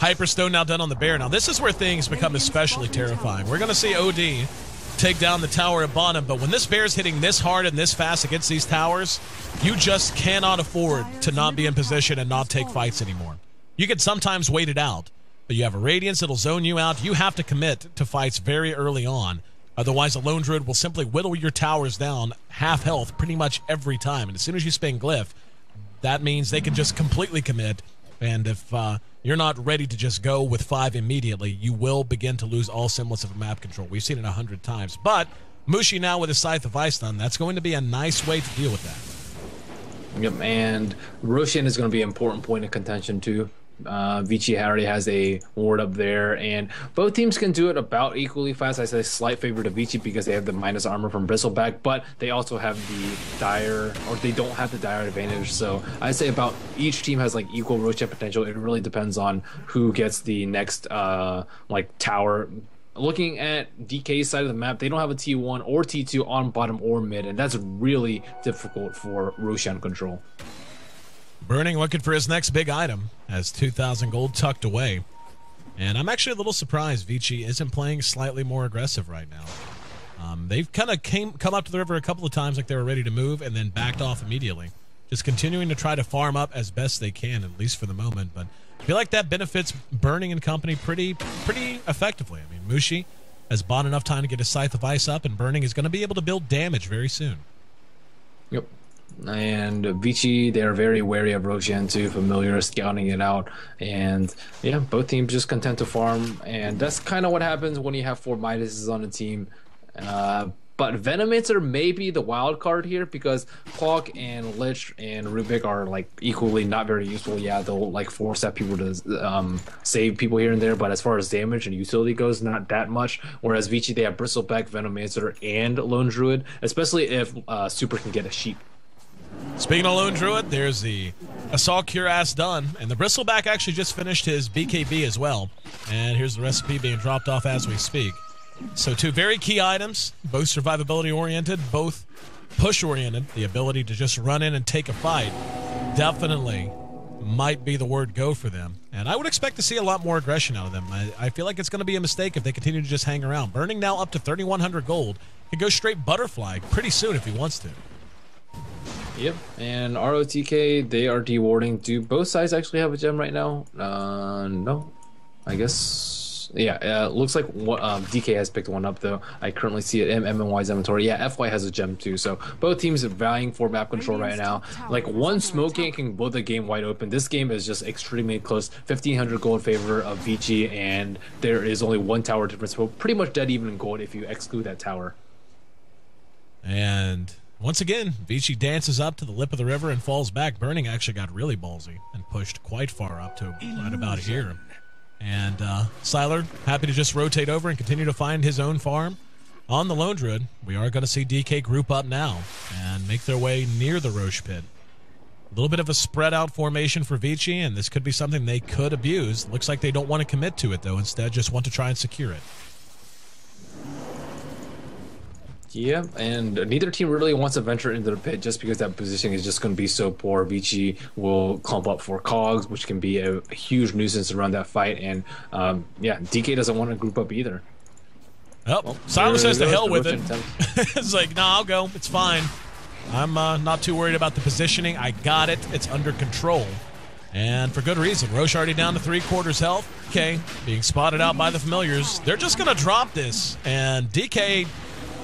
Hyperstone now done on the bear. Now this is where things become especially terrifying. We're going to see OD take down the tower at bottom, but when this bear's hitting this hard and this fast against these towers, you just cannot afford to not be in position and not take fights anymore. You can sometimes wait it out, but you have a Radiance that'll zone you out. You have to commit to fights very early on. Otherwise, a Lone Druid will simply whittle your towers down half health pretty much every time. And as soon as you spin Glyph, that means they can just completely commit. And if you're not ready to just go with 5 immediately, you will begin to lose all semblance of map control. We've seen it 100 times. But Mushi now with his Scythe of Ice done, that's going to be a nice way to deal with that. Yep, and Roshan is going to be an important point of contention too. Vici already has a ward up there, and both teams can do it about equally fast. I say slight favor to Vici because they have the minus armor from Bristleback, but they also have the dire, or they don't have the dire advantage. So I say about each team has like equal Roshan potential. It really depends on who gets the next like tower. Looking at DK's side of the map, they don't have a T1 or T2 on bottom or mid, and that's really difficult for Roshan control. Burning looking for his next big item, has 2,000 gold tucked away. And I'm actually a little surprised Vici isn't playing slightly more aggressive right now. They've kind of come up to the river a couple of times like they were ready to move and then backed off immediately. just continuing to try to farm up as best they can, at least for the moment. But I feel like that benefits Burning and company pretty effectively. I mean, Mushi has bought enough time to get his Scythe of Ice up, and Burning is going to be able to build damage very soon. Yep. And Vici, they're very wary of Roshan too, familiar, scouting it out. And yeah, both teams just content to farm. And that's kind of what happens when you have 4 Midases on a team. But Venomancer may be the wild card here because Clock and Lich and Rubik are like equally not very useful. Yeah, they'll like force that people to save people here and there, but as far as damage and utility goes, not that much. Whereas Vici, they have Bristleback, Venomancer, and Lone Druid, especially if Super can get a sheep. Speaking of Lone Druid, there's the Assault Cuirass done, and the Bristleback actually just finished his BKB as well. And here's the recipe being dropped off as we speak. So 2 very key items, both survivability oriented, both push oriented. The ability to just run in and take a fight definitely might be the word go for them. And I would expect to see a lot more aggression out of them. I feel like it's going to be a mistake if they continue to just hang around. Burning now up to 3,100 gold. Could go straight butterfly pretty soon if he wants to. Yep, and ROTK, they are dewarding. Do both sides actually have a gem right now? No. I guess... Yeah, looks like DK has picked one up, though. I currently see it in MNY's inventory. Yeah, FY has a gem, too. So both teams are vying for map control right now. Like, one smoke gank can blow the game wide open. This game is just extremely close. 1,500 gold favor of Vici, and there is only 1 tower difference. So pretty much dead even in gold if you exclude that tower. And once again, Vici dances up to the lip of the river and falls back. Burning actually got really ballsy and pushed quite far up to right about here. And Siler, happy to just rotate over and continue to find his own farm. On the Lone Druid, we are going to see DK group up now and make their way near the Roche pit. A little bit of a spread out formation for Vici, and this could be something they could abuse. Looks like they don't want to commit to it, though. Instead, just want to try and secure it. Yeah, and neither team really wants to venture into the pit just because that positioning is just going to be so poor. Vici will clump up for Cogs, which can be a huge nuisance around that fight. And yeah, DK doesn't want to group up either. Well, Siler says to hell with it. It's like, no, I'll go. It's fine. I'm not too worried about the positioning. I got it. It's under control. And for good reason. Roche already down to 3/4 health. DK being spotted out by the familiars. They're just going to drop this. And DK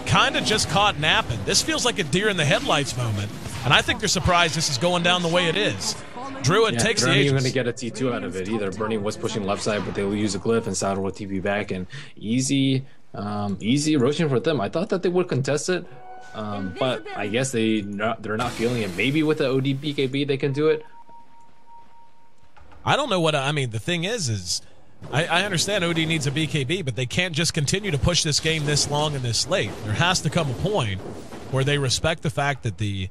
kind of just caught napping. This feels like a deer in the headlights moment, and I think they're surprised this is going down the way it is. Druid takes the agents. They're not even going to get a T2 out of it either. Burning was pushing left side, but they'll use a glyph and Saddle will TP back, and easy Roshan for them. I thought that they would contest it, but I guess they're not feeling it. Maybe with the OD BKB they can do it. I don't know what I mean. The thing is I understand OD needs a BKB, but they can't just continue to push this game this long and this late. There has to come a point where they respect the fact that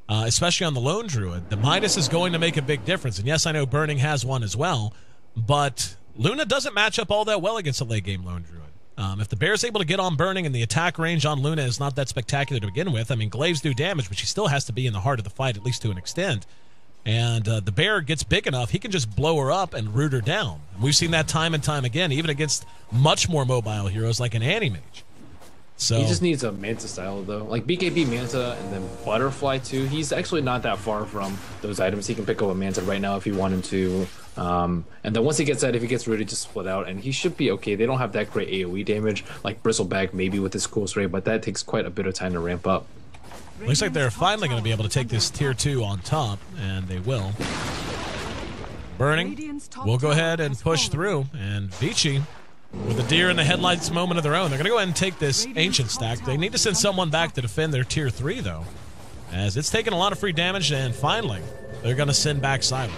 especially on the Lone Druid, the Midas is going to make a big difference. And yes, I know Burning has one as well, but Luna doesn't match up all that well against a late game Lone Druid. If the Bear's able to get on Burning and the attack range on Luna is not that spectacular to begin with, I mean, Glaives do damage, but she still has to be in the heart of the fight, at least to an extent. And the Bear gets big enough, he can just blow her up and root her down. We've seen that time and time again, even against much more mobile heroes like an Anti-Mage. So he just needs a Manta style, though. Like BKB Manta and then Butterfly, too. He's actually not that far from those items. He can pick up a Manta right now if he wanted to. And then once he gets that, if he gets rooted, just split out. And he should be okay. They don't have that great AoE damage, like Bristleback maybe with his cool spray, but that takes quite a bit of time to ramp up. Looks like they're finally going to be able to take this tier 2 on top, and they will. Burning will go ahead and push through, and Vici, with a deer in the headlights moment of their own, they're going to go ahead and take this Ancient stack. They need to send someone back to defend their tier 3, though, as it's taken a lot of free damage, and finally, they're going to send back Silent.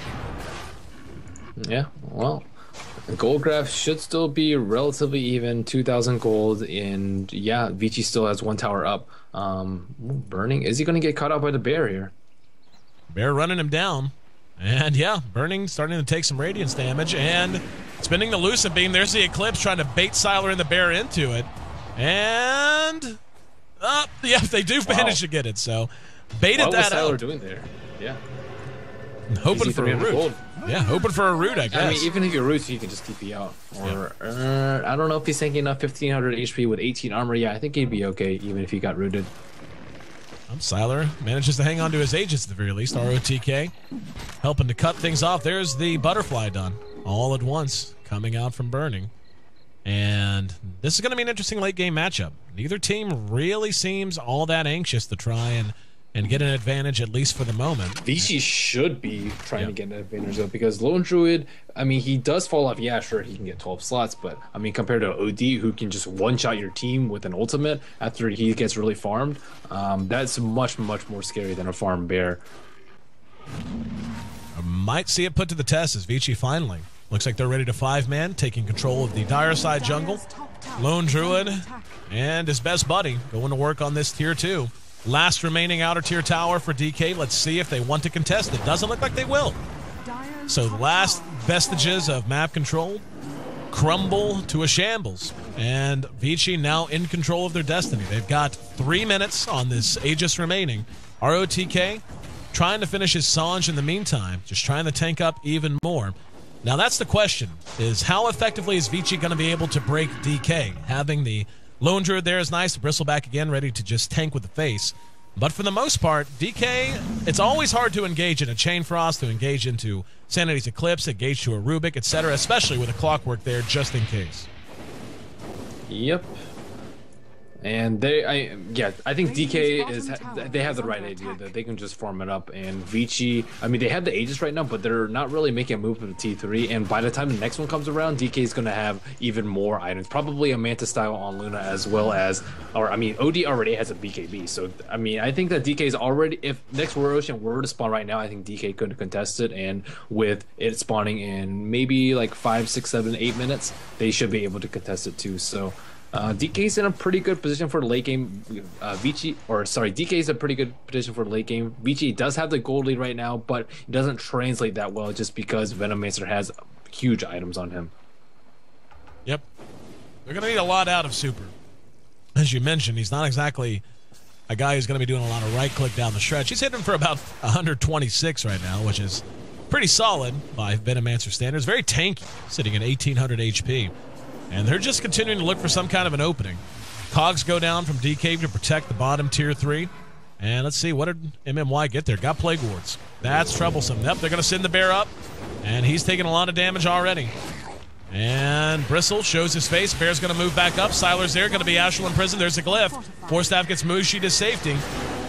Yeah, well, the gold graph should still be relatively even, 2,000 gold, and yeah, Vici still has 1 tower up. Burning, is he going to get caught out by the Bear here? Bear running him down. And yeah, Burning starting to take some Radiance damage and spinning the Lucid Beam. There's the Eclipse trying to bait Siler and the Bear into it. And yeah, they do manage to get it. So baited that out. What was Siler doing there? Yeah. Hoping for a root. Gold. Yeah, hoping for a root, I guess. I mean, even if you're root, you can just TP out. Or I don't know if he's tanking enough 1,500 HP with 18 armor. Yeah, I think he'd be okay even if he got rooted. Siler manages to hang on to his Aegis at the very least. ROTK helping to cut things off. There's the butterfly done all at once coming out from burning. And this is going to be an interesting late game matchup. Neither team really seems all that anxious to try and get an advantage, at least for the moment. Vici should be trying to get an advantage, though, because Lone Druid, I mean, he does fall off. Yeah, sure, he can get 12 slots, but, I mean, compared to OD, who can just one-shot your team with an ultimate after he gets really farmed, that's much, much more scary than a farm bear. I might see it put to the test as Vici finally looks like they're ready to 5-man, taking control of the dire side jungle. Lone Druid and his best buddy going to work on this tier 2. Last remaining outer tier tower for DK. Let's see if they want to contest it. Doesn't look like they will. So the last vestiges of map control crumble to a shambles. And Vici now in control of their destiny. They've got 3 minutes on this Aegis remaining. ROTK trying to finish his Sange in the meantime, just trying to tank up even more. Now that's the question, is how effectively is Vici going to be able to break DK? Having the Lone Druid there is nice. Bristleback again, ready to just tank with the face. But for the most part, DK, it's always hard to engage in a Chain Frost, to engage into Sanity's Eclipse, engage to a Rubik, etc., especially with a Clockwork there just in case. Yep. And I think DK is, they have the right idea that they can just farm it up. And Vici, I mean, they have the Aegis right now, but they're not really making a move for the T3. And by the time the next one comes around, DK is going to have even more items. Probably a Manta style on Luna, as well as, or I mean, OD already has a BKB. So, I mean, I think that DK is already, if next War Ocean were to spawn right now, I think DK could contest it. And with it spawning in maybe like 5, 6, 7, 8 minutes, they should be able to contest it too. So, DK's in a pretty good position for the late game. DK's a pretty good position for the late game. Vici does have the gold lead right now, but it doesn't translate that well just because Venomancer has huge items on him. Yep. They're going to need a lot out of Super. As you mentioned, he's not exactly a guy who's going to be doing a lot of right-click down the stretch. He's hitting for about 126 right now, which is pretty solid by Venomancer standards. Very tanky, sitting at 1,800 HP. And they're just continuing to look for some kind of an opening. Cogs go down from DK to protect the bottom tier 3. And let's see, what did MMY get there? Got Plague Wards. That's troublesome. Yep, they're going to send the bear up. And he's taking a lot of damage already. And Bristle shows his face. Bear's going to move back up. Siler's there, going to be Astral in prison. There's a glyph. Forstaff gets Mushi to safety.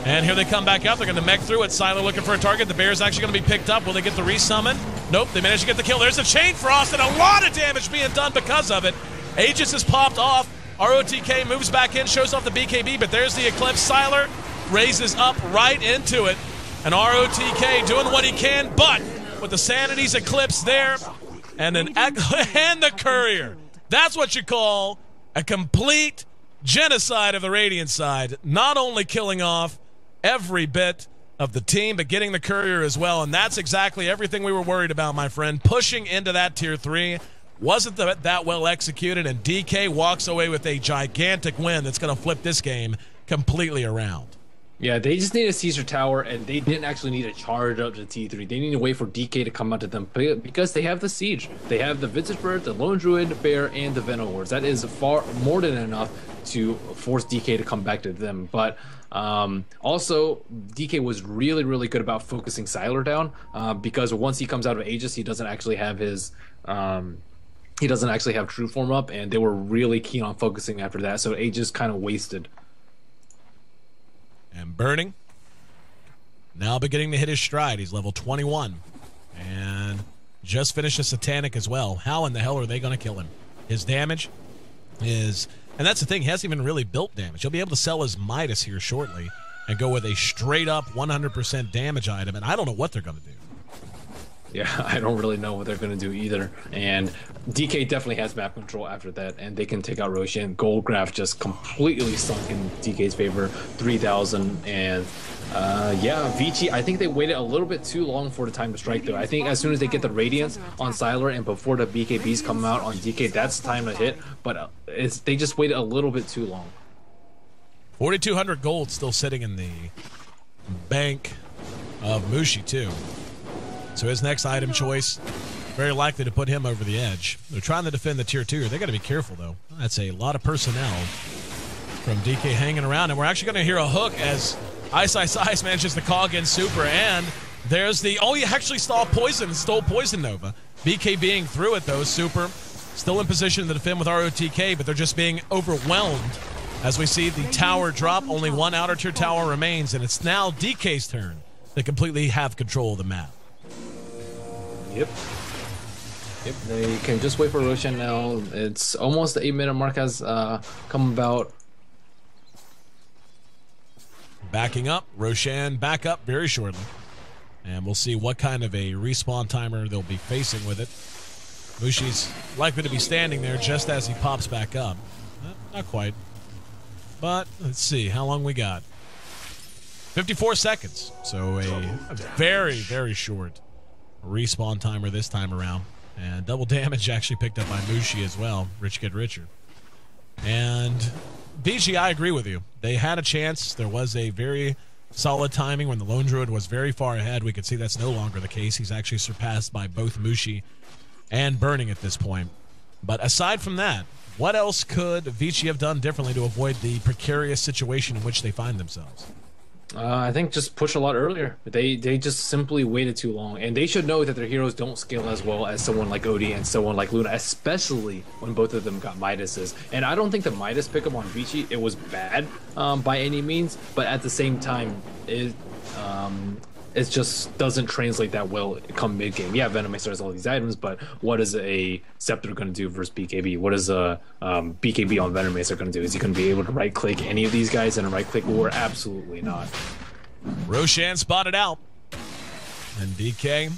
And here they come back out. They're going to mech through it. Siler looking for a target. The bear's actually going to be picked up. Will they get the resummon? Nope, they managed to get the kill. There's a Chain Frost and a lot of damage being done because of it. Aegis has popped off. ROTK moves back in, shows off the BKB, but there's the Eclipse. Siler raises up right into it. And ROTK doing what he can, but with the Sanity's Eclipse there, and and the Courier. That's what you call a complete genocide of the Radiant side. Not only killing off every bit of the team, but getting the Courier as well. And that's exactly everything we were worried about, my friend. Pushing into that tier 3. Wasn't that well executed, and DK walks away with a gigantic win that's going to flip this game completely around. Yeah, they just need a Caesar Tower, and they didn't actually need to charge up to T3. They need to wait for DK to come out to them because they have the Siege. They have the Vintage Bird, the Lone Druid, Bear, and the Venom Wards. That is far more than enough to force DK to come back to them. But also, DK was really, really good about focusing Siler down because once he comes out of Aegis, he doesn't actually have his... he doesn't actually have true form up, and they were really keen on focusing after that, so Aegis kind of wasted. And Burning, now beginning to hit his stride. He's level 21, and just finished a Satanic as well. How in the hell are they going to kill him? His damage is, and that's the thing, he hasn't even really built damage. He'll be able to sell his Midas here shortly and go with a straight-up 100% damage item, and I don't know what they're going to do. Yeah, I don't really know what they're going to do either. And DK definitely has map control after that, and they can take out Roshan. Gold graph just completely sunk in DK's favor, 3,000. And yeah, Vici, I think they waited a little bit too long for the time to strike, though. I think as soon as they get the Radiance on Siler and before the BKBs come out on DK, that's time to hit. But they just waited a little bit too long. 4,200 gold still sitting in the bank of Mushi, too. So his next item choice, very likely to put him over the edge. They're trying to defend the tier 2. They got to be careful, though. That's a lot of personnel from DK hanging around. And we're actually going to hear a hook as Ice manages to call against Super, and there's the... Oh, he actually stole Poison Nova. BK being through it, though. Super still in position to defend with ROTK, but they're just being overwhelmed. As we see the tower drop, only one outer tier tower remains, and it's now DK's turn to completely have control of the map. Yep. They can just wait for Roshan now. It's almost the 8-minute mark has come about. Backing up, Roshan back up very shortly. And we'll see what kind of a respawn timer they'll be facing with it. Mushi's likely to be standing there just as he pops back up. Not quite. But let's see how long we got. 54 seconds. So a very, very short respawn timer this time around. And double damage actually picked up by Mushi as well. Rich get richer. And Vici, I agree with you. They had a chance. There was a very solid timing when the Lone Druid was very far ahead. We could see that's no longer the case. He's actually surpassed by both Mushi and Burning at this point. But aside from that, what else could Vici have done differently to avoid the precarious situation in which they find themselves? I think just push a lot earlier. They just simply waited too long, and they should know that their heroes don't scale as well as someone like Odie and someone like Luna, especially when both of them got Midases. And I don't think the Midas pickup on Vici, it was bad by any means, but at the same time, it just doesn't translate that well come mid game. Yeah, Venomous has all these items, but what is a Scepter going to do versus BKB? What is a BKB on Venomous going to do? Is he going to be able to right click any of these guys in a right click war? Absolutely not. Roshan spotted out, and DK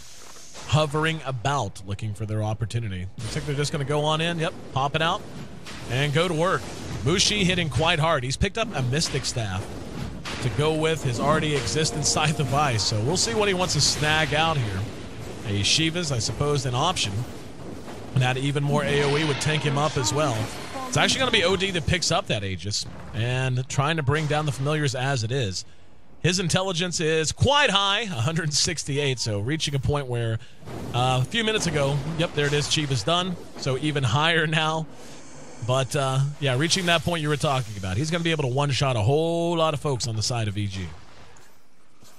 hovering about, looking for their opportunity. Looks like they're just going to go on in. Yep, pop it out and go to work. Mushi hitting quite hard. He's picked up a Mystic Staff to go with his already existent Scythe of Ice. So we'll see what he wants to snag out here. A Shiva's, I suppose, an option. And that even more AoE would tank him up as well. It's actually going to be OD that picks up that Aegis and trying to bring down the familiars as it is. His intelligence is quite high, 168, so reaching a point where a few minutes ago, yep, there it is, Shiva's done. So even higher now. But, yeah, reaching that point you were talking about. He's going to be able to one-shot a whole lot of folks on the side of EG.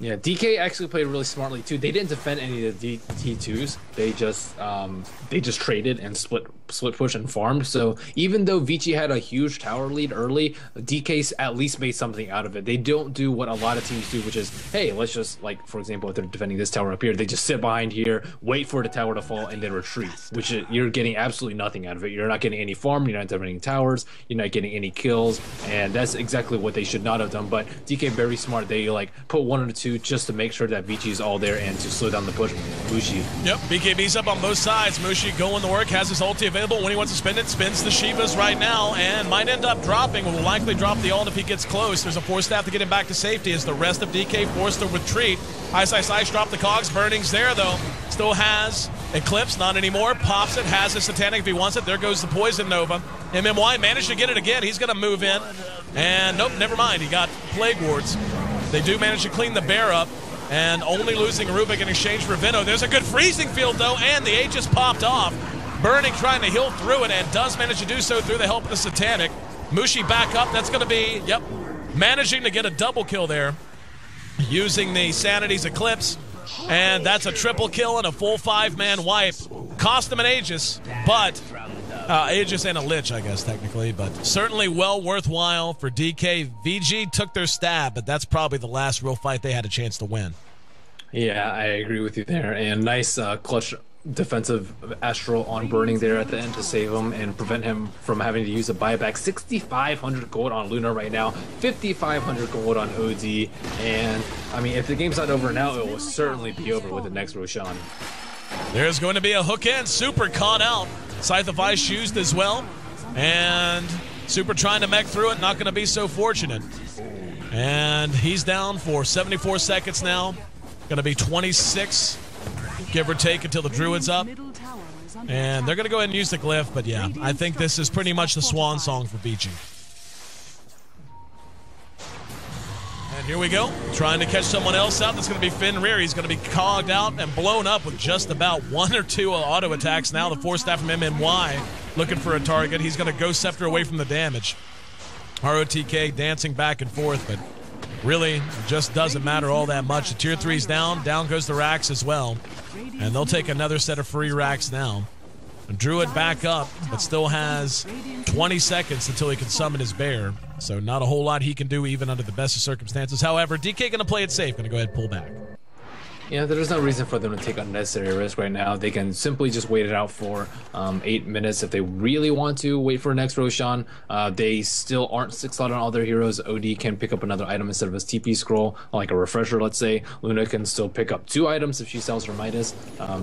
Yeah, DK actually played really smartly, too. They didn't defend any of the T2s. They just traded and split push and farmed. So even though Vici had a huge tower lead early, DK at least made something out of it. They don't do what a lot of teams do, which is, hey, let's just, like, for example, if they're defending this tower up here, they just sit behind here, wait for the tower to fall, and then retreat, which you're getting absolutely nothing out of it. You're not getting any farm, you're not defending towers, you're not getting any kills, and that's exactly what they should not have done. But DK very smart. They, like, put one or two just to make sure that Vici is all there and to slow down the push. Mushi. Yep, BKB's up on both sides. Mushi going to work, has his ulti available. When he wants to spend it, spins the Shivas right now and might end up dropping. Will likely drop the ult if he gets close. There's a Force Staff to get him back to safety as the rest of DK forced to retreat. Ice drop the cogs. Burning's there though. Still has Eclipse, not anymore. Pops it, has a Satanic if he wants it. There goes the Poison Nova. MMY managed to get it again. He's going to move in. And nope, never mind. He got Plague Wards. They do manage to clean the bear up, and only losing Rubik in exchange for Veno. There's a good freezing field, though, and the Aegis popped off. Burning trying to heal through it, and does manage to do so through the help of the Satanic. Mushi back up. That's going to be, yep, managing to get a double kill there using the Sanity's Eclipse. And that's a triple kill and a full 5-man wipe. Cost him an Aegis, but... Aegis and a Lich, I guess, technically, but certainly well worthwhile for DK. VG took their stab, but that's probably the last real fight they had a chance to win. Yeah, I agree with you there. And nice clutch defensive Astral on Burning there at the end to save him and prevent him from having to use a buyback. 6,500 gold on Luna right now, 5,500 gold on OD. And, I mean, if the game's not over now, it will certainly be over with the next Roshan. There's going to be a hook in. Super caught out. Scythe of Ice used as well. And Super trying to mech through it. Not going to be so fortunate. And he's down for 74 seconds now. Going to be 26, give or take, until the Druid's up. And they're going to go ahead and use the glyph. But yeah, I think this is pretty much the swan song for Vici. And here we go, trying to catch someone else out. That's going to be Fenrir. He's going to be cogged out and blown up with just about 1 or 2 auto attacks. Now the Force Staff from MMY looking for a target. He's going to go Scepter away from the damage. ROTK dancing back and forth, but really just doesn't matter all that much. The tier 3's down. Down goes the racks as well. And they'll take another set of free racks now. Druid back up, but still has 20 seconds until he can summon his bear. So not a whole lot he can do even under the best of circumstances. However, DK going to play it safe. Going to go ahead and pull back. Yeah, there's no reason for them to take unnecessary risk right now. They can simply just wait it out for 8 minutes if they really want to. Wait for next Roshan. They still aren't 6-slot on all their heroes. OD can pick up another item instead of his TP scroll, like a refresher, let's say. Luna can still pick up 2 items if she sells her Midas.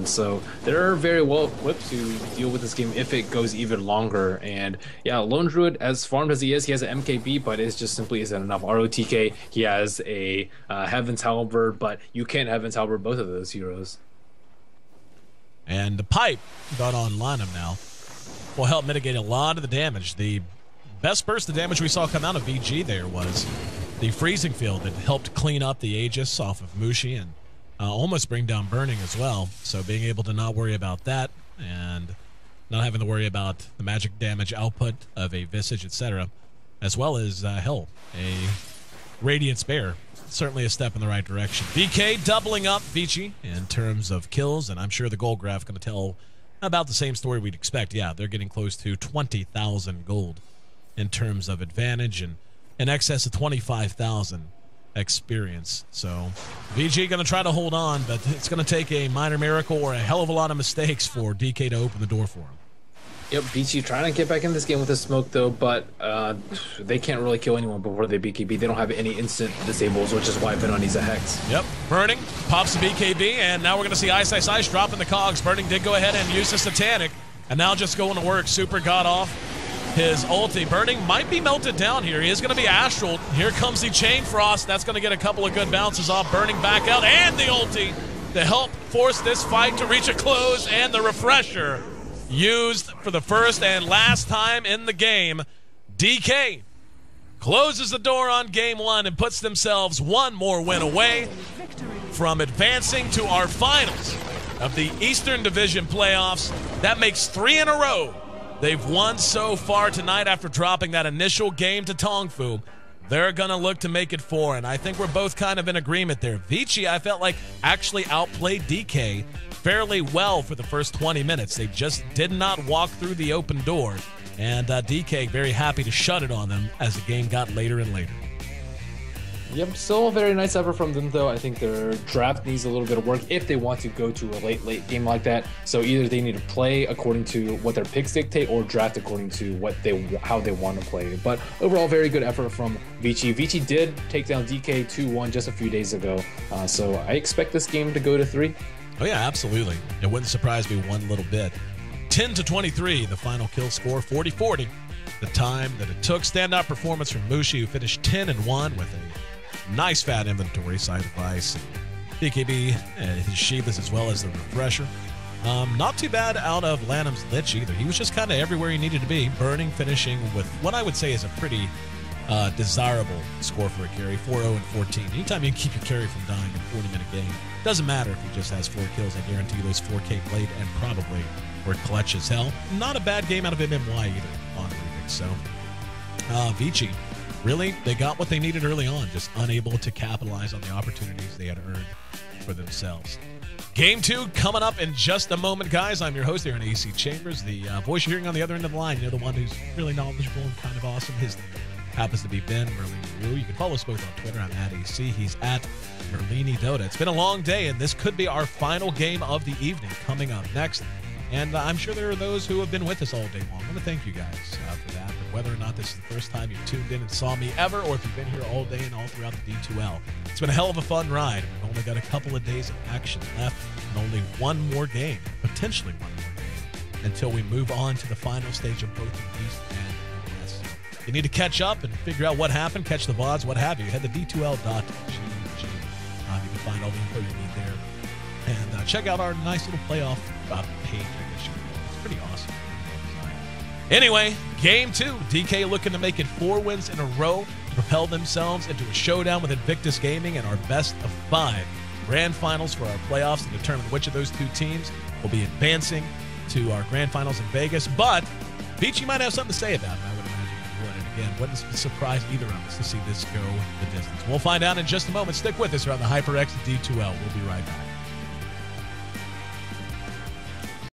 So they're very well equipped to deal with this game if it goes even longer. And yeah, Lone Druid, as farmed as he has an MKB, but it just simply isn't enough. ROTK, he has a Heaven's Halberd, but you can't Heaven's Halberd both of those heroes. And the pipe got on Lanham now will help mitigate a lot of the damage. The best burst of damage we saw come out of VG there was the freezing field that helped clean up the Aegis off of Mushi and almost bring down Burning as well. So being able to not worry about that and not having to worry about the magic damage output of a Visage, etc., as well as hell, a Radiant Bear. Certainly a step in the right direction. DK doubling up Vici in terms of kills, and I'm sure the gold graph going to tell about the same story we'd expect. Yeah, they're getting close to 20,000 gold in terms of advantage and in excess of 25,000 experience. So VG going to try to hold on, but it's going to take a minor miracle or a hell of a lot of mistakes for DK to open the door for him. Yep, Vici trying to get back in this game with the smoke though, but they can't really kill anyone before they BKB. They don't have any instant disables, which is why Venom needs a Hex. Yep, Burning pops the BKB, and now we're going to see Ice Ice Ice dropping the cogs. Burning did go ahead and use the Satanic, and now just going to work. Super got off his ulti. Burning might be melted down here. He is going to be Astral. Here comes the Chain Frost. That's going to get a couple of good bounces off. Burning back out, and the ulti to help force this fight to reach a close, and the refresher used for the first and last time in the game. DK closes the door on game 1 and puts themselves one more win away from advancing to our finals of the Eastern Division playoffs. That makes 3 in a row they've won so far tonight after dropping that initial game to Tongfu. They're going to look to make it 4, and I think we're both kind of in agreement there. Vici, I felt like, actually outplayed DK fairly well for the first 20 minutes. They just did not walk through the open door, and DK very happy to shut it on them as the game got later and later. Yep, still a very nice effort from them, though. I think their draft needs a little bit of work if they want to go to a late game like that. So either they need to play according to what their picks dictate or draft according to what how they want to play. But overall, very good effort from Vici. Vici did take down DK 2-1 just a few days ago. So I expect this game to go to 3. Oh, yeah, absolutely. It wouldn't surprise me one little bit. 10-23, the final kill score, 40-40. The time that it took. Standout performance from Mushi, who finished 10-1 with a nice fat inventory, side of ice, BKB, and his Shivas as well as the refresher. Not too bad out of Lanham's Lich either. He was just kind of everywhere he needed to be. Burning, finishing with what I would say is a pretty desirable score for a carry, 4-0-14. Anytime you can keep your carry from dying in a 40-minute game, doesn't matter if he just has 4 kills. I guarantee those 4K played and probably were clutch as hell. Not a bad game out of MMY either on Rubik. So, Vici, really, they got what they needed early on, just unable to capitalize on the opportunities they had earned for themselves. Game 2 coming up in just a moment, guys. I'm your host here in AC Chambers. The voice you're hearing on the other end of the line, you know, the one who's really knowledgeable and kind of awesome. His name happens to be Ben Merlini. You can follow us both on Twitter. I'm at AC. He's at Merlini Dota. It's been a long day, and this could be our final game of the evening coming up next. And I'm sure there are those who have been with us all day long. I want to thank you guys for that. But whether or not this is the first time you've tuned in and saw me ever, or if you've been here all day and all throughout the D2L, it's been a hell of a fun ride. We've only got a couple of days of action left and only one more game, potentially one more game, until we move on to the final stage of both the East and the West. So you need to catch up and figure out what happened, catch the VODs, what have you. Head to d2l.gg. You can find all the info you need there. And check out our nice little playoff page, I guess you can call it. It's pretty awesome. Anyway, game 2. DK looking to make it 4 wins in a row to propel themselves into a showdown with Invictus Gaming and our best of 5 grand finals for our playoffs to determine which of those 2 teams will be advancing to our grand finals in Vegas. But Vici might have something to say about it. I would imagine he would. And again, wouldn't surprise either of us to see this go the distance. We'll find out in just a moment. Stick with us around the HyperX D2L. We'll be right back.